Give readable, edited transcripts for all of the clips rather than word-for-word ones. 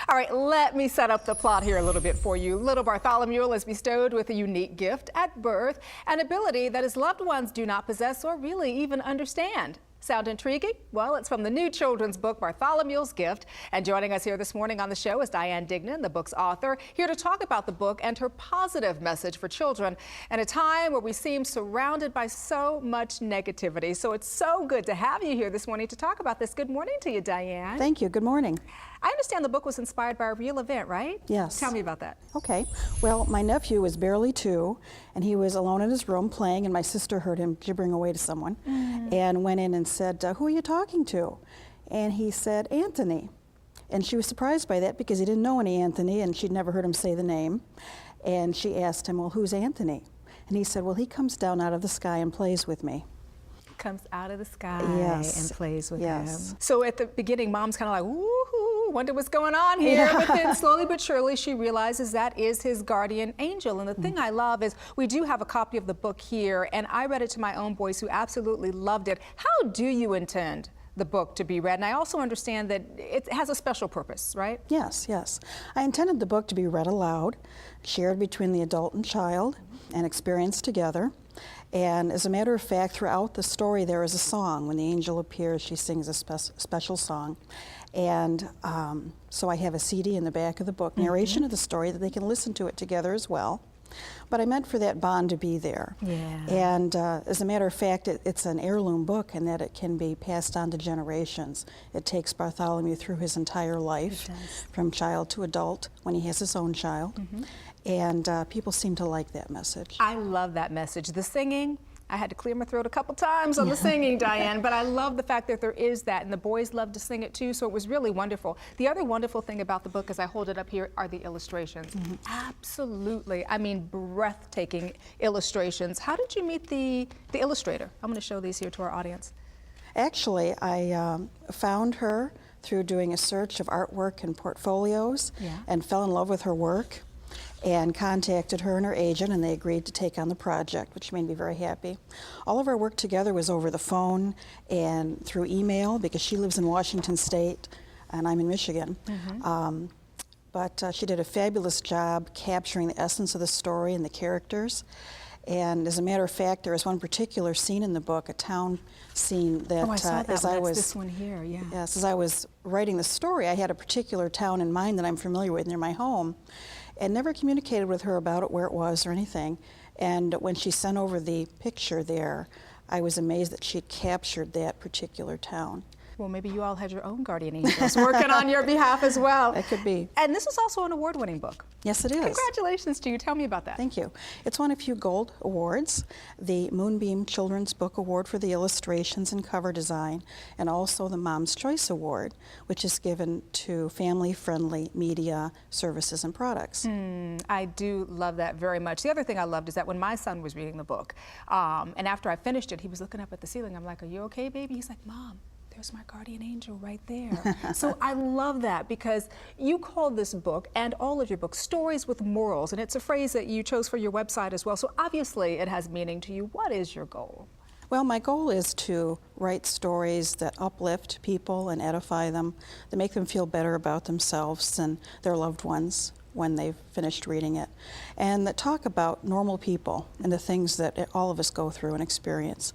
All right, let me set up the plot here a little bit for you. Little Bartholomew is bestowed with a unique gift at birth, an ability that his loved ones do not possess or really even understand. Sound intriguing? Well, it's from the new children's book, Bartholomew's Gift. And joining us here this morning on the show is Diane Dignan, the book's author, here to talk about the book and her positive message for children in a time where we seem surrounded by so much negativity. So it's so good to have you here this morning to talk about this. Good morning to you, Diane. Thank you. Good morning. I understand the book was inspired by a real event, right? Yes. Tell me about that. Okay. Well, my nephew was barely 2, and he was alone in his room playing, and my sister heard him gibbering away to someone and went in and said, "Who are you talking to?" And he said, "Anthony." And she was surprised by that because he didn't know any Anthony, and she'd never heard him say the name. And she asked him, "Well, who's Anthony?" And he said, "Well, he comes down out of the sky and plays with me." Comes out of the sky and plays with him. So at the beginning, Mom's kind of like, woohoo, wonder what's going on here. But then slowly but surely, she realizes that is his guardian angel. And the thing I love is we do have a copy of the book here, and I read it to my own boys who absolutely loved it. How do you intend the book to be read? And I also understand that it has a special purpose, right? Yes, yes. I intended the book to be read aloud, shared between the adult and child, and experienced together. And as a matter of fact, throughout the story there is a song. When the angel appears, she sings a special song. And so I have a CD in the back of the book, narration of the story, that they can listen to it together as well. But I meant for that bond to be there. Yeah. And as a matter of fact, it's an heirloom book in that it can be passed on to generations. It takes Bartholomew through his entire life, from child to adult, when he has his own child. And people seem to like that message. I love that message. The singing, I had to clear my throat a couple times on the singing, Diane, but I love the fact that there is that, and the boys love to sing it too, so it was really wonderful. The other wonderful thing about the book, as I hold it up here, are the illustrations. Absolutely, I mean, breathtaking illustrations. How did you meet the illustrator? I'm going to show these here to our audience. Actually, I found her through doing a search of artwork and portfolios, and fell in love with her work, and contacted her and her agent, and they agreed to take on the project, which made me very happy. All of our work together was over the phone and through email, because she lives in Washington State and I'm in Michigan. But she did a fabulous job capturing the essence of the story and the characters. And as a matter of fact, there is one particular scene in the book, a town scene that, I saw that as I was, this one here, yes, as I was writing the story, I had a particular town in mind that I'm familiar with near my home, and never communicated with her about it, where it was or anything. And when she sent over the picture there, I was amazed that she had captured that particular town. Well, maybe you all had your own guardian angels working on your behalf as well. That could be. And this is also an award-winning book. Yes, it is. Congratulations to you. Tell me about that. Thank you. It's won a few gold awards, the Moonbeam Children's Book Award for the illustrations and cover design, and also the Mom's Choice Award, which is given to family-friendly media services and products. I do love that very much. The other thing I loved is that when my son was reading the book, and after I finished it, he was looking up at the ceiling. I'm like, "Are you okay, baby?" He's like, "Mom, there's my guardian angel right there." So I love that, because you call this book and all of your books Stories with Morals, and it's a phrase that you chose for your website as well. So obviously it has meaning to you. What is your goal? Well, my goal is to write stories that uplift people and edify them, that make them feel better about themselves and their loved ones when they've finished reading it, and that talk about normal people and the things that all of us go through and experience.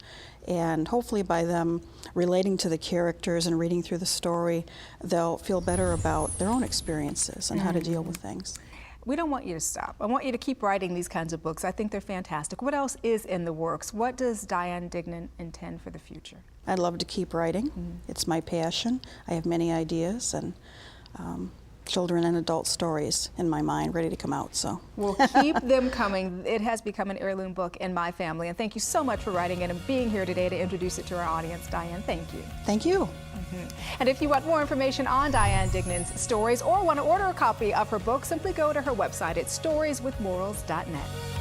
And hopefully by them relating to the characters and reading through the story, they'll feel better about their own experiences and how to deal with things. We don't want you to stop. I want you to keep writing these kinds of books. I think they're fantastic. What else is in the works? What does Diane Dignan intend for the future? I'd love to keep writing. It's my passion. I have many ideas and children and adult stories in my mind ready to come out. So we'll keep them coming. It has become an heirloom book in my family, and thank you so much for writing it and being here today to introduce it to our audience. Diane, thank you. Thank you. And if you want more information on Diane Dignan's stories or want to order a copy of her book, simply go to her website at storieswithmorals.net.